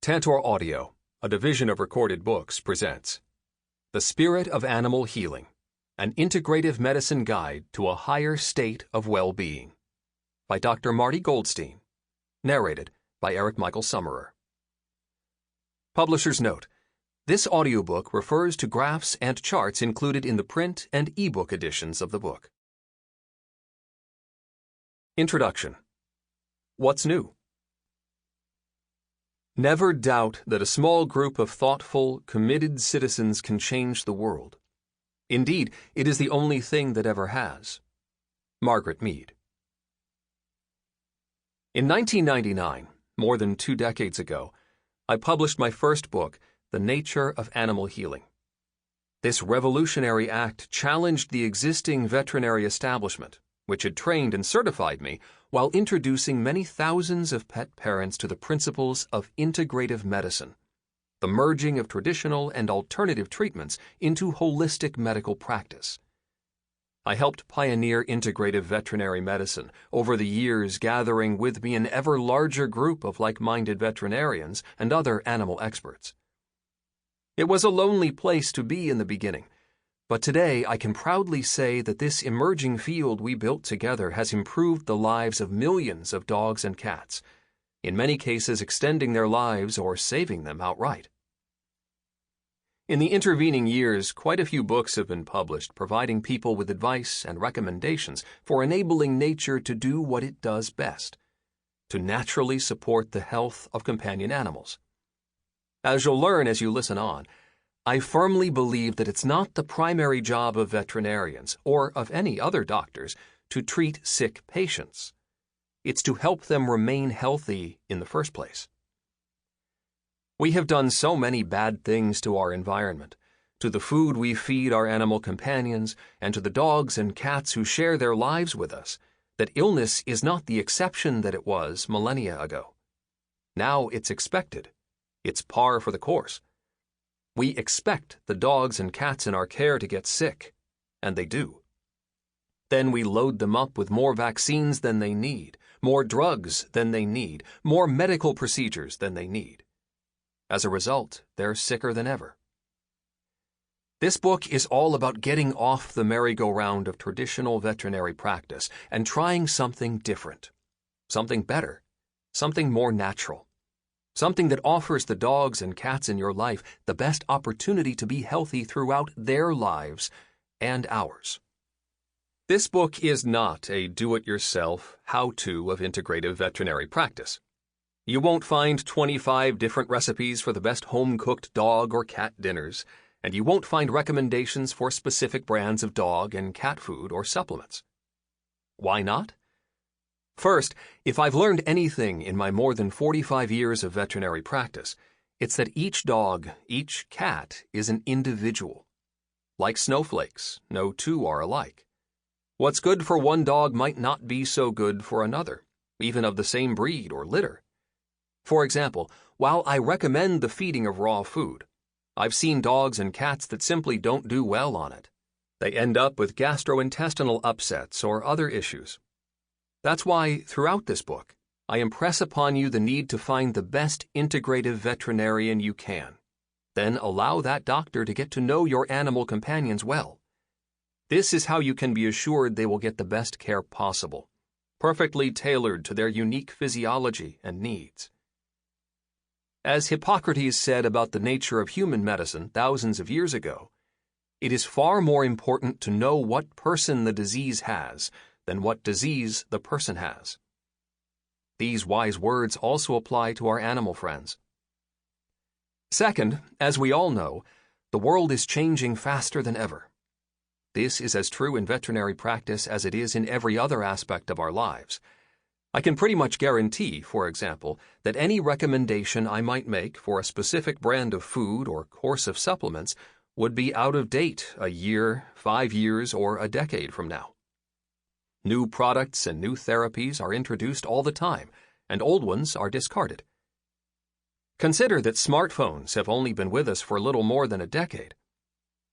Tantor Audio, a division of Recorded Books, presents The Spirit of Animal Healing, an Integrative Medicine Guide to a Higher State of Well-Being, by Dr. Marty Goldstein, narrated by Eric Michael Summerer. Publisher's note: this audiobook refers to graphs and charts included in the print and ebook editions of the book. Introduction. What's new? Never doubt that a small group of thoughtful, committed citizens can change the world. Indeed, it is the only thing that ever has. Margaret Mead. In 1999, more than 2 decades ago, I published my first book, The Nature of Animal Healing. This revolutionary act challenged the existing veterinary establishment, which had trained and certified me, while introducing many thousands of pet parents to the principles of integrative medicine, the merging of traditional and alternative treatments into holistic medical practice. I helped pioneer integrative veterinary medicine, over the years gathering with me an ever larger group of like-minded veterinarians and other animal experts. It was a lonely place to be in the beginning, but today I can proudly say that this emerging field we built together has improved the lives of millions of dogs and cats, in many cases extending their lives or saving them outright. In the intervening years, quite a few books have been published providing people with advice and recommendations for enabling nature to do what it does best, to naturally support the health of companion animals. As you'll learn as you listen on, I firmly believe that it's not the primary job of veterinarians or of any other doctors to treat sick patients. It's to help them remain healthy in the first place. We have done so many bad things to our environment, to the food we feed our animal companions, and to the dogs and cats who share their lives with us, that illness is not the exception that it was millennia ago. Now it's expected. It's par for the course. We expect the dogs and cats in our care to get sick, and they do. Then we load them up with more vaccines than they need, more drugs than they need, more medical procedures than they need. As a result, they're sicker than ever. This book is all about getting off the merry-go-round of traditional veterinary practice and trying something different, something better, something more natural. Something that offers the dogs and cats in your life the best opportunity to be healthy throughout their lives and ours. This book is not a do-it-yourself how-to of integrative veterinary practice. You won't find 25 different recipes for the best home-cooked dog or cat dinners, and you won't find recommendations for specific brands of dog and cat food or supplements. Why not? First, if I've learned anything in my more than 45 years of veterinary practice, it's that each dog, each cat is an individual. Like snowflakes, no two are alike. What's good for one dog might not be so good for another, even of the same breed or litter. For example, while I recommend the feeding of raw food, I've seen dogs and cats that simply don't do well on it. They end up with gastrointestinal upsets or other issues. That's why, throughout this book, I impress upon you the need to find the best integrative veterinarian you can. Then allow that doctor to get to know your animal companions well. This is how you can be assured they will get the best care possible, perfectly tailored to their unique physiology and needs. As Hippocrates said about the nature of human medicine thousands of years ago, it is far more important to know what person the disease has than what disease the person has. These wise words also apply to our animal friends. Second, as we all know, the world is changing faster than ever. This is as true in veterinary practice as it is in every other aspect of our lives. I can pretty much guarantee, for example, that any recommendation I might make for a specific brand of food or course of supplements would be out of date a year, 5 years, or a decade from now. New products and new therapies are introduced all the time, and old ones are discarded. Consider that smartphones have only been with us for little more than a decade.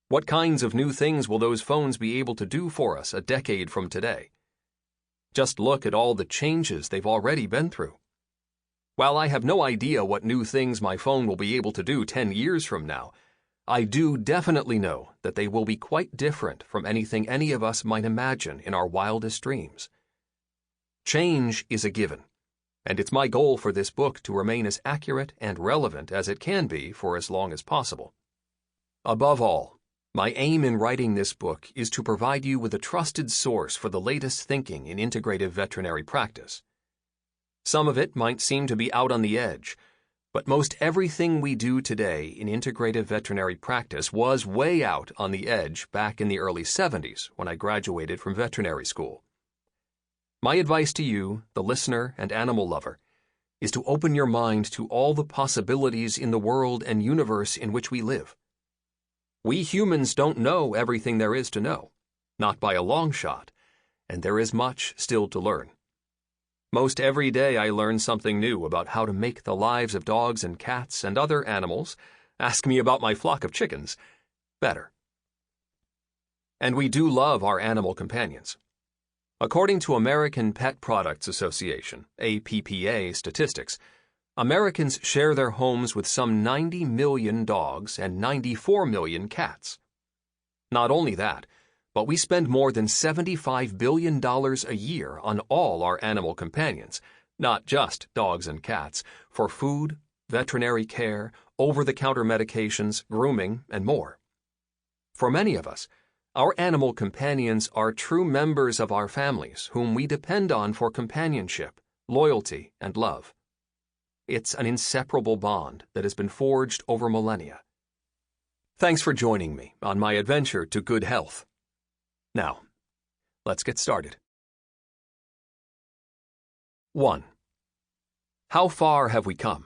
What kinds of new things will those phones be able to do for us a decade from today? Just look at all the changes they've already been through. While I have no idea what new things my phone will be able to do 10 years from now, I do definitely know that they will be quite different from anything any of us might imagine in our wildest dreams. Change is a given, and it's my goal for this book to remain as accurate and relevant as it can be for as long as possible. Above all, my aim in writing this book is to provide you with a trusted source for the latest thinking in integrative veterinary practice. Some of it might seem to be out on the edge, but most everything we do today in integrative veterinary practice was way out on the edge back in the early 70s when I graduated from veterinary school. My advice to you, the listener and animal lover, is to open your mind to all the possibilities in the world and universe in which we live. We humans don't know everything there is to know, not by a long shot, and there is much still to learn. Most every day I learn something new about how to make the lives of dogs and cats and other animals, ask me about my flock of chickens, better. And we do love our animal companions. According to American Pet Products Association, APPA statistics, Americans share their homes with some 90 million dogs and 94 million cats. Not only that, but we spend more than $75 billion a year on all our animal companions, not just dogs and cats, for food, veterinary care, over-the-counter medications, grooming, and more. For many of us, our animal companions are true members of our families whom we depend on for companionship, loyalty, and love. It's an inseparable bond that has been forged over millennia. Thanks for joining me on my adventure to good health. Now, let's get started. 1. How far have we come?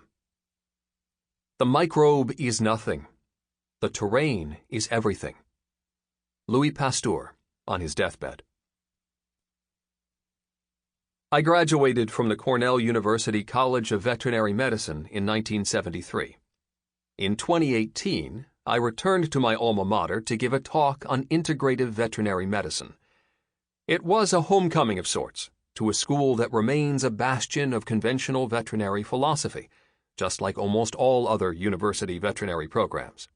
The microbe is nothing. The terrain is everything. Louis Pasteur, on his deathbed. I graduated from the Cornell University College of Veterinary Medicine in 1973. In 2018, I returned to my alma mater to give a talk on integrative veterinary medicine. It was a homecoming of sorts to a school that remains a bastion of conventional veterinary philosophy, just like almost all other university veterinary programs.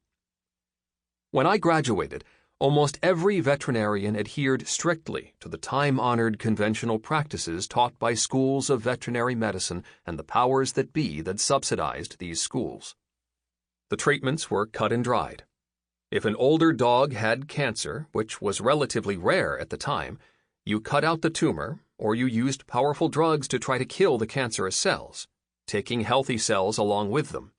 When I graduated, almost every veterinarian adhered strictly to the time-honored conventional practices taught by schools of veterinary medicine and the powers that be that subsidized these schools. The treatments were cut and dried. If an older dog had cancer, which was relatively rare at the time, you cut out the tumor, or you used powerful drugs to try to kill the cancerous cells, taking healthy cells along with them.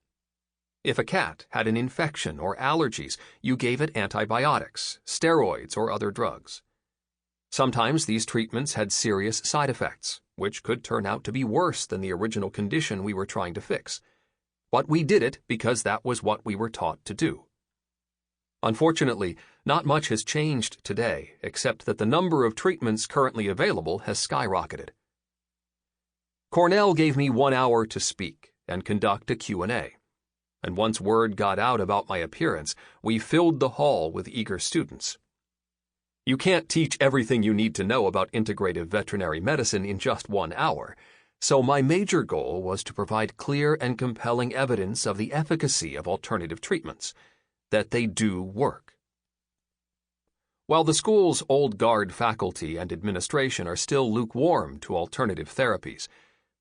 If a cat had an infection or allergies, you gave it antibiotics, steroids, or other drugs. Sometimes these treatments had serious side effects, which could turn out to be worse than the original condition we were trying to fix. But we did it because that was what we were taught to do. Unfortunately, not much has changed today, except that the number of treatments currently available has skyrocketed. Cornell gave me 1 hour to speak and conduct a Q&A. And once word got out about my appearance, we filled the hall with eager students. You can't teach everything you need to know about integrative veterinary medicine in just 1 hour, so my major goal was to provide clear and compelling evidence of the efficacy of alternative treatments, that they do work. While the school's old guard faculty and administration are still lukewarm to alternative therapies,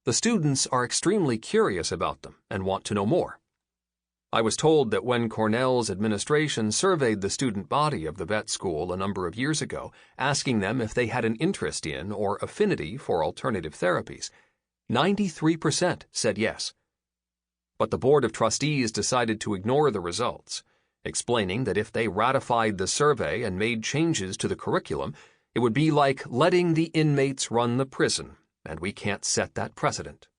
the students are extremely curious about them and want to know more. I was told that when Cornell's administration surveyed the student body of the vet school a number of years ago, asking them if they had an interest in or affinity for alternative therapies, 93% said yes. But the Board of Trustees decided to ignore the results, explaining that if they ratified the survey and made changes to the curriculum, it would be like letting the inmates run the prison, and we can't set that precedent.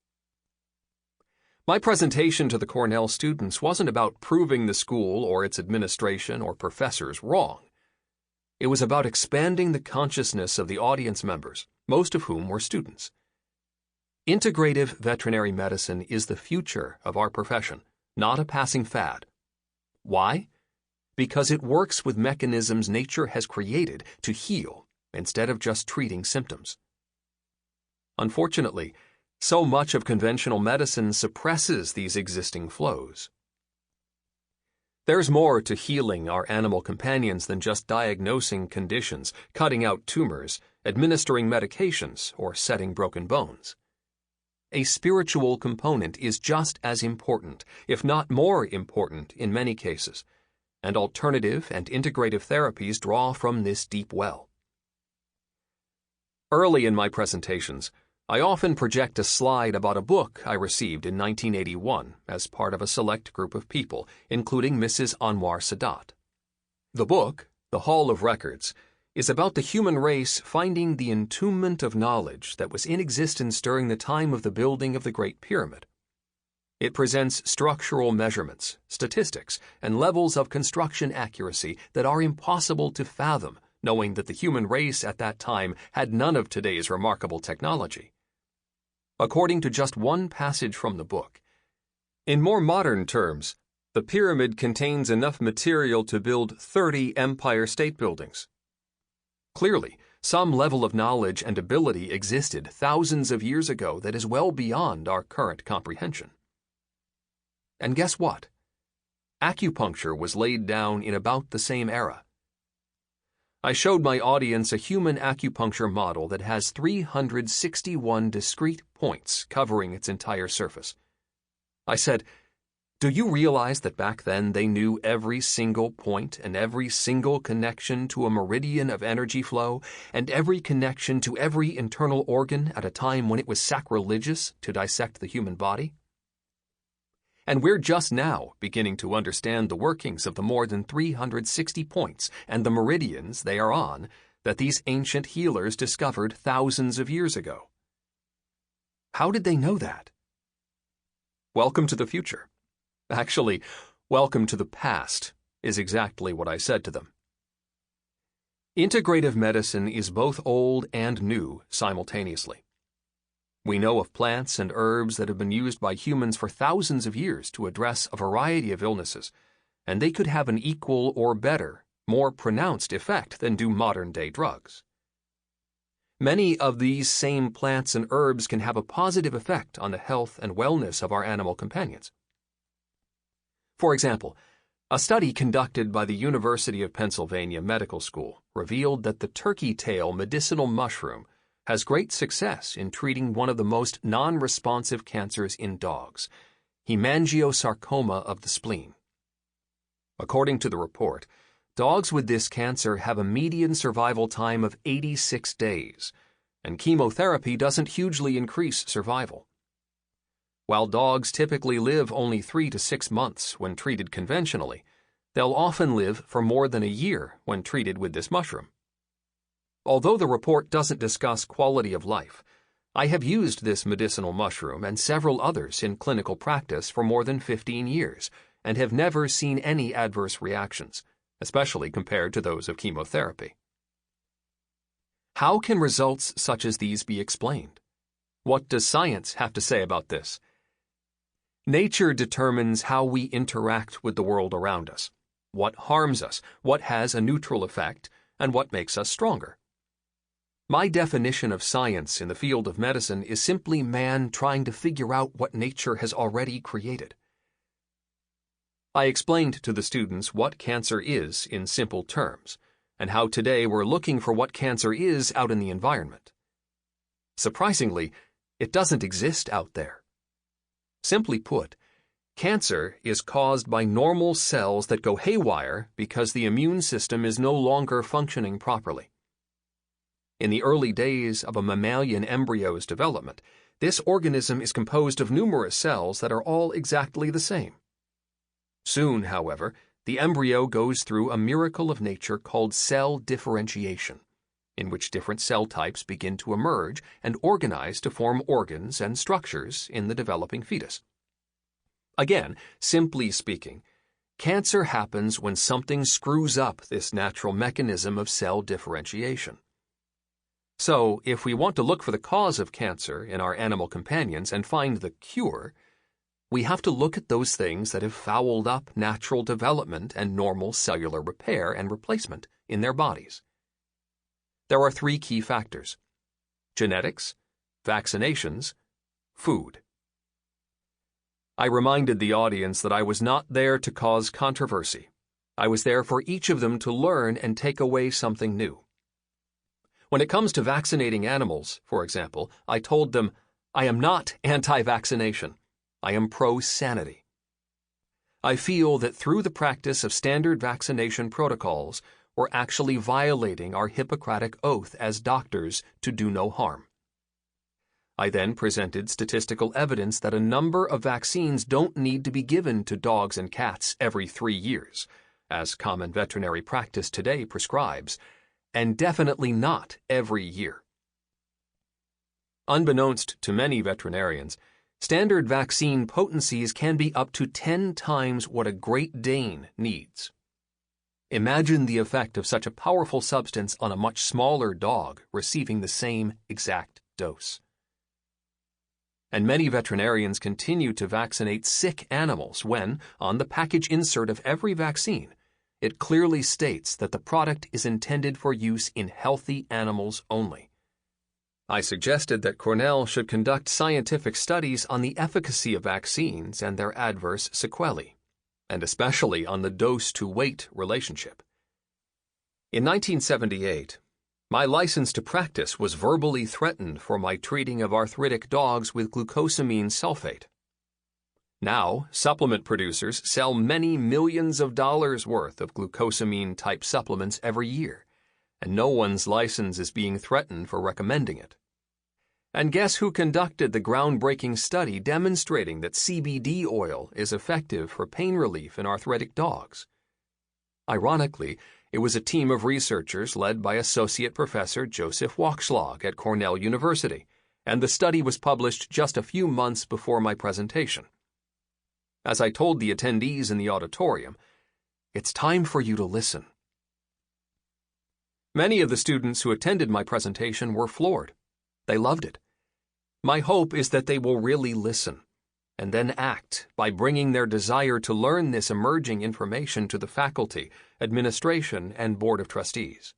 My presentation to the Cornell students wasn't about proving the school or its administration or professors wrong. It was about expanding the consciousness of the audience members, most of whom were students. Integrative veterinary medicine is the future of our profession, not a passing fad. Why? Because it works with mechanisms nature has created to heal instead of just treating symptoms. Unfortunately, So much of conventional medicine suppresses these existing flows. There's more to healing our animal companions than just diagnosing conditions, cutting out tumors, administering medications, or setting broken bones. A spiritual component is just as important, if not more important in many cases, and alternative and integrative therapies draw from this deep well. Early in my presentations, I often project a slide about a book I received in 1981 as part of a select group of people, including Mrs. Anwar Sadat. The book, The Hall of Records, is about the human race finding the entombment of knowledge that was in existence during the time of the building of the Great Pyramid. It presents structural measurements, statistics, and levels of construction accuracy that are impossible to fathom, knowing that the human race at that time had none of today's remarkable technology. According to just one passage from the book, in more modern terms, the pyramid contains enough material to build 30 Empire State Buildings. Clearly, some level of knowledge and ability existed thousands of years ago that is well beyond our current comprehension. And guess what? Acupuncture was laid down in about the same era. I showed my audience a human acupuncture model that has 361 discrete points covering its entire surface. I said, "Do you realize that back then they knew every single point and every single connection to a meridian of energy flow and every connection to every internal organ at a time when it was sacrilegious to dissect the human body? And we're just now beginning to understand the workings of the more than 360 points and the meridians they are on that these ancient healers discovered thousands of years ago. How did they know that? Welcome to the future. Actually, welcome to the past is exactly what I said to them. Integrative medicine is both old and new simultaneously. We know of plants and herbs that have been used by humans for thousands of years to address a variety of illnesses, and they could have an equal or better, more pronounced effect than do modern-day drugs. Many of these same plants and herbs can have a positive effect on the health and wellness of our animal companions. For example, a study conducted by the University of Pennsylvania Medical School revealed that the turkey tail medicinal mushroom has great success in treating one of the most non-responsive cancers in dogs, hemangiosarcoma of the spleen. According to the report, dogs with this cancer have a median survival time of 86 days, and chemotherapy doesn't hugely increase survival. While dogs typically live only 3 to 6 months when treated conventionally, they'll often live for more than a year when treated with this mushroom. Although the report doesn't discuss quality of life, I have used this medicinal mushroom and several others in clinical practice for more than 15 years and have never seen any adverse reactions, especially compared to those of chemotherapy. How can results such as these be explained? What does science have to say about this? Nature determines how we interact with the world around us, what harms us, what has a neutral effect, and what makes us stronger. My definition of science in the field of medicine is simply man trying to figure out what nature has already created. I explained to the students what cancer is in simple terms, and how today we're looking for what cancer is out in the environment. Surprisingly, it doesn't exist out there. Simply put, cancer is caused by normal cells that go haywire because the immune system is no longer functioning properly. In the early days of a mammalian embryo's development, this organism is composed of numerous cells that are all exactly the same. Soon, however, the embryo goes through a miracle of nature called cell differentiation, in which different cell types begin to emerge and organize to form organs and structures in the developing fetus. Again, simply speaking, cancer happens when something screws up this natural mechanism of cell differentiation. So, if we want to look for the cause of cancer in our animal companions and find the cure, we have to look at those things that have fouled up natural development and normal cellular repair and replacement in their bodies. There are 3 key factors: genetics, vaccinations, food. I reminded the audience that I was not there to cause controversy. I was there for each of them to learn and take away something new. When it comes to vaccinating animals, for example, I told them, I am not anti-vaccination. I am pro-sanity. I feel that through the practice of standard vaccination protocols, we're actually violating our Hippocratic oath as doctors to do no harm. I then presented statistical evidence that a number of vaccines don't need to be given to dogs and cats every 3 years, as common veterinary practice today prescribes, and definitely not every year. Unbeknownst to many veterinarians, standard vaccine potencies can be up to 10 times what a Great Dane needs. Imagine the effect of such a powerful substance on a much smaller dog receiving the same exact dose. And many veterinarians continue to vaccinate sick animals when, on the package insert of every vaccine, it clearly states that the product is intended for use in healthy animals only. I suggested that Cornell should conduct scientific studies on the efficacy of vaccines and their adverse sequelae, and especially on the dose-to-weight relationship. In 1978, my license to practice was verbally threatened for my treating of arthritic dogs with glucosamine sulfate. Now, supplement producers sell many millions of dollars worth of glucosamine-type supplements every year, and no one's license is being threatened for recommending it. And guess who conducted the groundbreaking study demonstrating that CBD oil is effective for pain relief in arthritic dogs? Ironically, it was a team of researchers led by Associate Professor Joseph Wachschlag at Cornell University, and the study was published just a few months before my presentation. As I told the attendees in the auditorium, it's time for you to listen. Many of the students who attended my presentation were floored. They loved it. My hope is that they will really listen, and then act by bringing their desire to learn this emerging information to the faculty, administration, and board of trustees.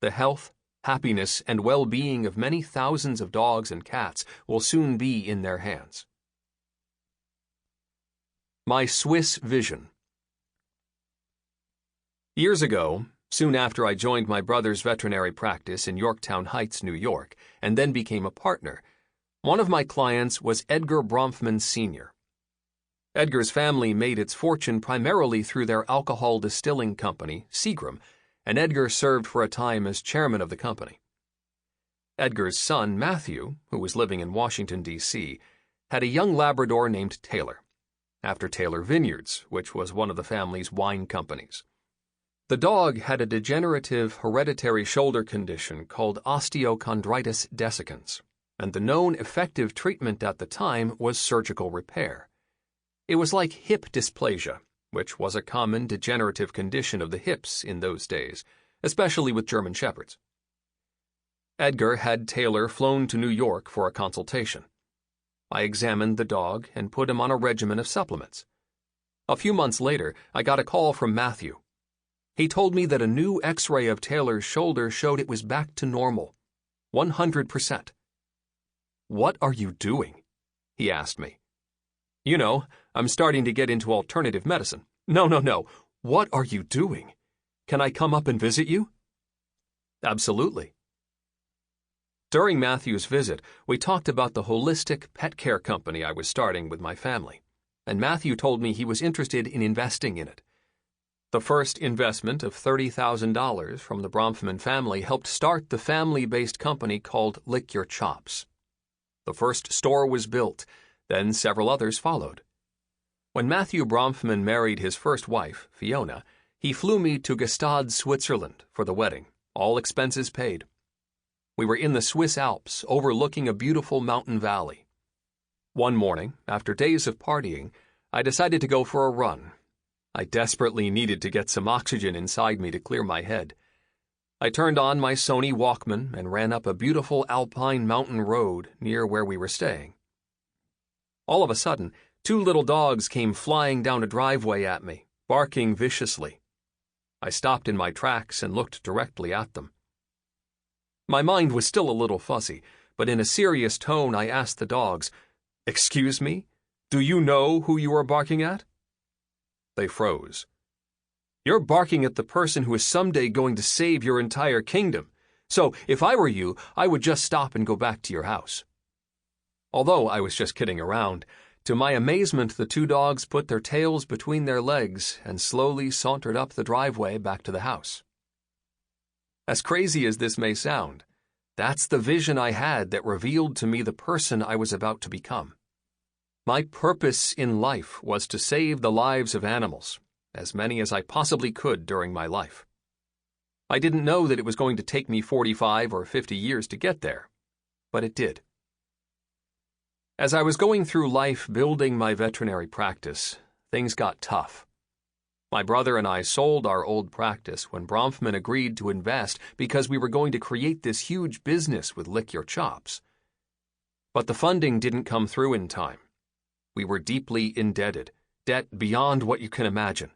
The health, happiness, and well-being of many thousands of dogs and cats will soon be in their hands. My Swiss vision. Years ago, soon after I joined my brother's veterinary practice in Yorktown Heights, New York, and then became a partner, one of my clients was Edgar Bronfman Sr. Edgar's family made its fortune primarily through their alcohol distilling company, Seagram, and Edgar served for a time as chairman of the company. Edgar's son, Matthew, who was living in Washington, D.C., had a young Labrador named Taylor, after Taylor Vineyards, which was one of the family's wine companies. The dog had a degenerative hereditary shoulder condition called osteochondritis dissecans, and the known effective treatment at the time was surgical repair. It was like hip dysplasia, which was a common degenerative condition of the hips in those days, especially with German Shepherds. Edgar had Taylor flown to New York for a consultation. I examined the dog and put him on a regimen of supplements. A few months later, I got a call from Matthew. He told me that a new X-ray of Taylor's shoulder showed it was back to normal, 100%. "What are you doing?" he asked me. "You know, I'm starting to get into alternative medicine." No. What are you doing? Can I come up and visit you?" "Absolutely." During Matthew's visit, we talked about the holistic pet care company I was starting with my family, and Matthew told me he was interested in investing in it. The first investment of $30,000 from the Bronfman family helped start the family-based company called Lick Your Chops. The first store was built, then several others followed. When Matthew Bronfman married his first wife, Fiona, he flew me to Gstaad, Switzerland for the wedding, all expenses paid. We were in the Swiss Alps, overlooking a beautiful mountain valley. One morning, after days of partying, I decided to go for a run. I desperately needed to get some oxygen inside me to clear my head. I turned on my Sony Walkman and ran up a beautiful alpine mountain road near where we were staying. All of a sudden, 2 little dogs came flying down a driveway at me, barking viciously. I stopped in my tracks and looked directly at them. My mind was still a little fuzzy, but in a serious tone I asked the dogs, "Excuse me? Do you know who you are barking at?" They froze. "You're barking at the person who is someday going to save your entire kingdom. So, if I were you, I would just stop and go back to your house." Although I was just kidding around, to my amazement the two dogs put their tails between their legs and slowly sauntered up the driveway back to the house. As crazy as this may sound, that's the vision I had that revealed to me the person I was about to become. My purpose in life was to save the lives of animals, as many as I possibly could during my life. I didn't know that it was going to take me 45 or 50 years to get there, but it did. As I was going through life building my veterinary practice, things got tough. My brother and I sold our old practice when Bronfman agreed to invest because we were going to create this huge business with Lick Your Chops. But the funding didn't come through in time. We were deeply indebted, debt beyond what you can imagine.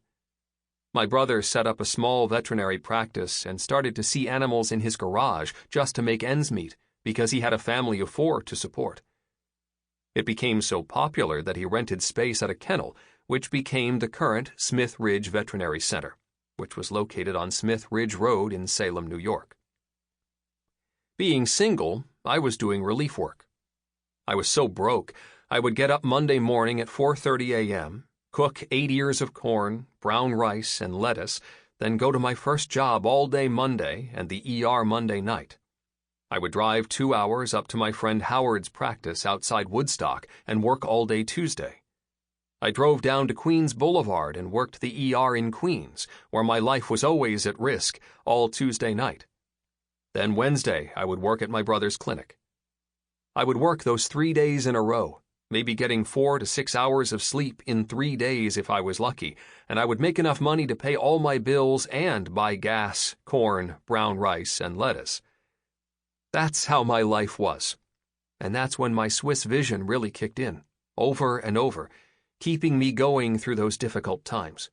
My brother set up a small veterinary practice and started to see animals in his garage just to make ends meet because he had a family of 4 to support. It became so popular that he rented space at a kennel, which became the current Smith Ridge Veterinary Center, which was located on Smith Ridge Road in Salem, New York. Being single, I was doing relief work. I was so broke, I would get up Monday morning at 4:30 a.m., cook 8 ears of corn, brown rice, and lettuce, then go to my first job all day Monday and the ER Monday night. I would drive 2 hours up to my friend Howard's practice outside Woodstock and work all day Tuesday. I drove down to Queens Boulevard and worked the ER in Queens, where my life was always at risk, all Tuesday night. Then Wednesday, I would work at my brother's clinic. I would work those 3 days in a row, maybe getting 4 to 6 hours of sleep in 3 days if I was lucky, and I would make enough money to pay all my bills and buy gas, corn, brown rice, and lettuce. That's how my life was, and that's when my Swiss vision really kicked in, over and over, keeping me going through those difficult times.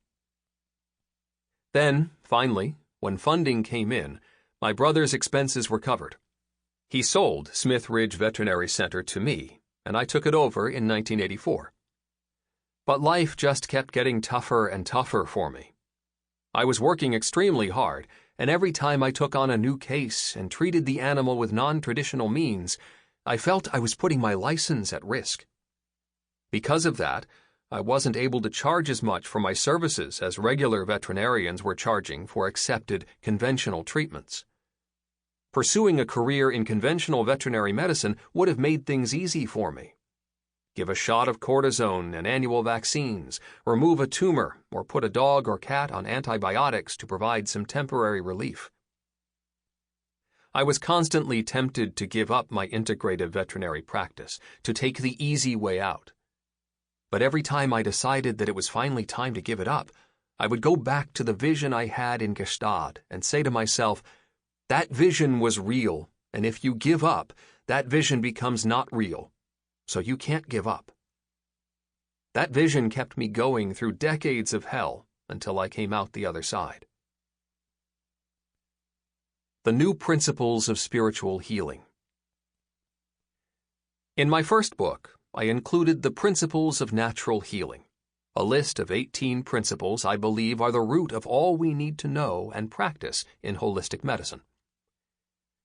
Then, finally, when funding came in, my brother's expenses were covered. He sold Smith Ridge Veterinary Center to me, and I took it over in 1984. But life just kept getting tougher and tougher for me. I was working extremely hard, and every time I took on a new case and treated the animal with non-traditional means, I felt I was putting my license at risk. Because of that, I wasn't able to charge as much for my services as regular veterinarians were charging for accepted conventional treatments. Pursuing a career in conventional veterinary medicine would have made things easy for me. Give a shot of cortisone and annual vaccines, remove a tumor, or put a dog or cat on antibiotics to provide some temporary relief. I was constantly tempted to give up my integrative veterinary practice, to take the easy way out. But every time I decided that it was finally time to give it up, I would go back to the vision I had in Gestad and say to myself, that vision was real, and if you give up, that vision becomes not real. So you can't give up. That vision kept me going through decades of hell until I came out the other side. The New Principles of Spiritual Healing. In my first book, I included the Principles of Natural Healing, a list of 18 principles I believe are the root of all we need to know and practice in holistic medicine.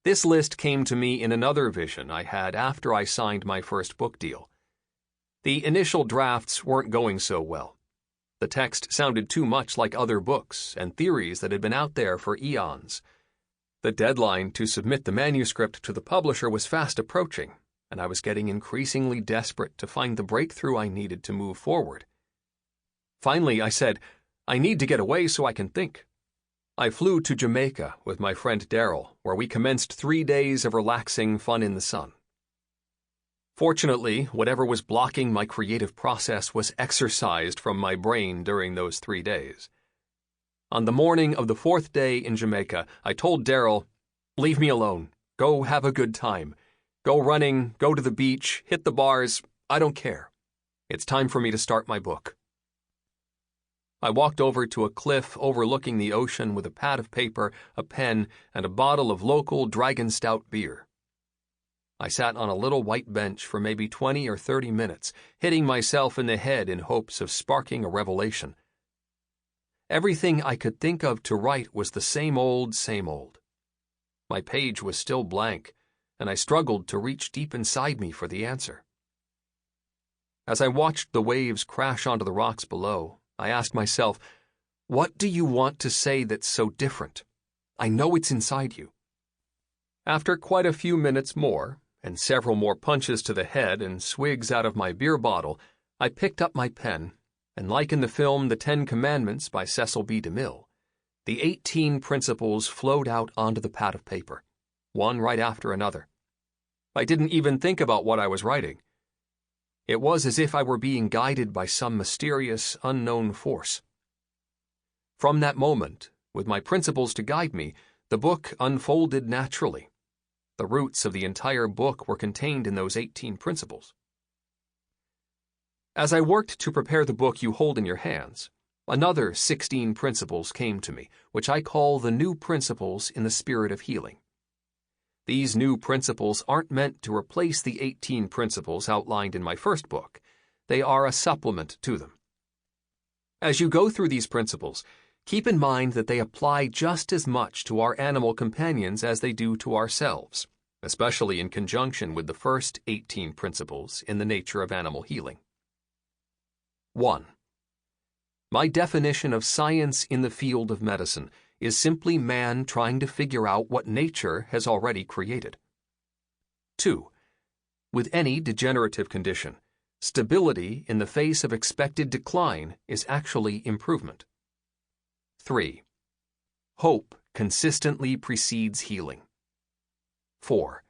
This list came to me in another vision I had after I signed my first book deal. The initial drafts weren't going so well. The text sounded too much like other books and theories that had been out there for eons. The deadline to submit the manuscript to the publisher was fast approaching, and I was getting increasingly desperate to find the breakthrough I needed to move forward. Finally, I said, I need to get away so I can think. I flew to Jamaica with my friend Daryl, where we commenced 3 days of relaxing fun in the sun. Fortunately, whatever was blocking my creative process was exorcised from my brain during those 3 days. On the morning of the 4th day in Jamaica, I told Daryl, leave me alone, go have a good time. Go running, go to the beach, hit the bars, I don't care. It's time for me to start my book. I walked over to a cliff overlooking the ocean with a pad of paper, a pen, and a bottle of local Dragon Stout beer. I sat on a little white bench for maybe 20 or 30 minutes, hitting myself in the head in hopes of sparking a revelation. Everything I could think of to write was the same old, same old. My page was still blank, and I struggled to reach deep inside me for the answer. As I watched the waves crash onto the rocks below, I asked myself, what do you want to say that's so different? I know it's inside you. After quite a few minutes more, and several more punches to the head and swigs out of my beer bottle, I picked up my pen, and like in the film The 10 Commandments by Cecil B. DeMille, the 18 principles flowed out onto the pad of paper, one right after another. I didn't even think about what I was writing. It was as if I were being guided by some mysterious, unknown force. From that moment, with my principles to guide me, the book unfolded naturally. The roots of the entire book were contained in those 18 principles. As I worked to prepare the book you hold in your hands, another 16 principles came to me, which I call the new principles in the spirit of healing. These new principles aren't meant to replace the 18 principles outlined in my first book. They are a supplement to them. As you go through these principles, keep in mind that they apply just as much to our animal companions as they do to ourselves, especially in conjunction with the first 18 principles in the nature of animal healing. 1. My definition of science in the field of medicine is simply man trying to figure out what nature has already created. 2. With any degenerative condition, stability in the face of expected decline is actually improvement. 3. Hope consistently precedes healing. 4.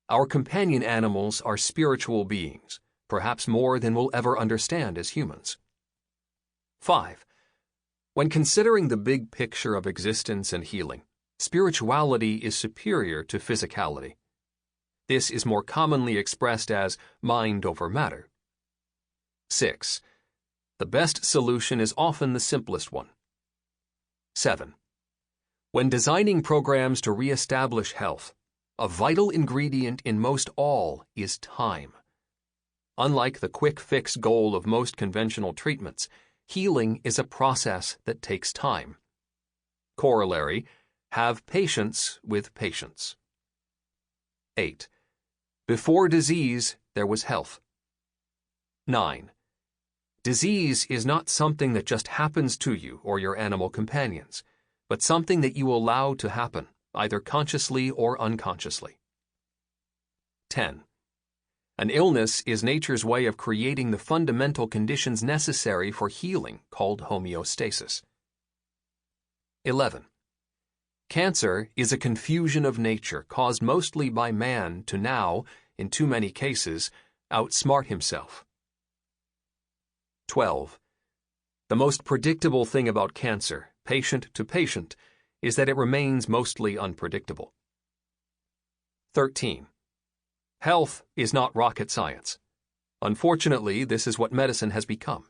Our companion animals are spiritual beings, perhaps more than we'll ever understand as humans. 5. When considering the big picture of existence and healing, spirituality is superior to physicality. This is more commonly expressed as mind over matter. 6. The best solution is often the simplest one. 7. When designing programs to re-establish health, a vital ingredient in most all is time. Unlike the quick-fix goal of most conventional treatments, healing is a process that takes time. Corollary, have patience with patients. 8. Before disease, there was health. 9. Disease is not something that just happens to you or your animal companions, but something that you allow to happen, either consciously or unconsciously. 10. An illness is nature's way of creating the fundamental conditions necessary for healing, called homeostasis. 11. Cancer is a confusion of nature caused mostly by man to now, in too many cases, outsmart himself. 12. The most predictable thing about cancer, patient to patient, is that it remains mostly unpredictable. 13. Health is not rocket science. Unfortunately, this is what medicine has become.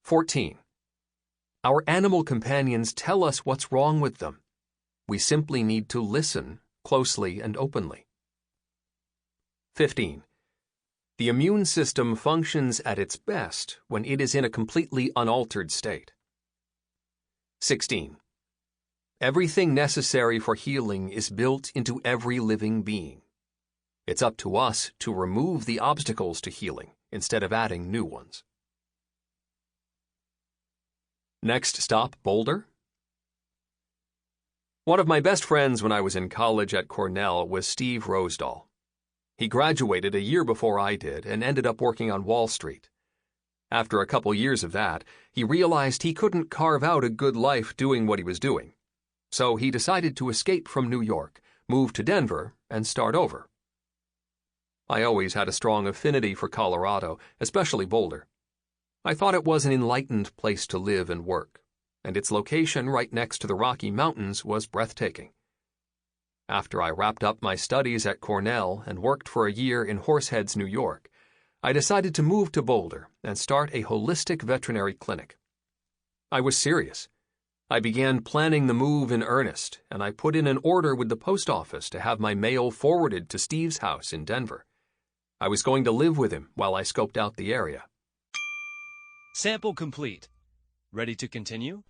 14. Our animal companions tell us what's wrong with them. We simply need to listen closely and openly. 15. The immune system functions at its best when it is in a completely unaltered state. 16. Everything necessary for healing is built into every living being. It's up to us to remove the obstacles to healing instead of adding new ones. Next stop, Boulder. One of my best friends when I was in college at Cornell was Steve Rosedahl. He graduated a year before I did and ended up working on Wall Street. After a couple years of that, he realized he couldn't carve out a good life doing what he was doing. So he decided to escape from New York, move to Denver, and start over. I always had a strong affinity for Colorado, especially Boulder. I thought it was an enlightened place to live and work, and its location right next to the Rocky Mountains was breathtaking. After I wrapped up my studies at Cornell and worked for a year in Horseheads, New York, I decided to move to Boulder and start a holistic veterinary clinic. I was serious. I began planning the move in earnest, and I put in an order with the post office to have my mail forwarded to Steve's house in Denver. I was going to live with him while I scoped out the area. Sample complete. Ready to continue?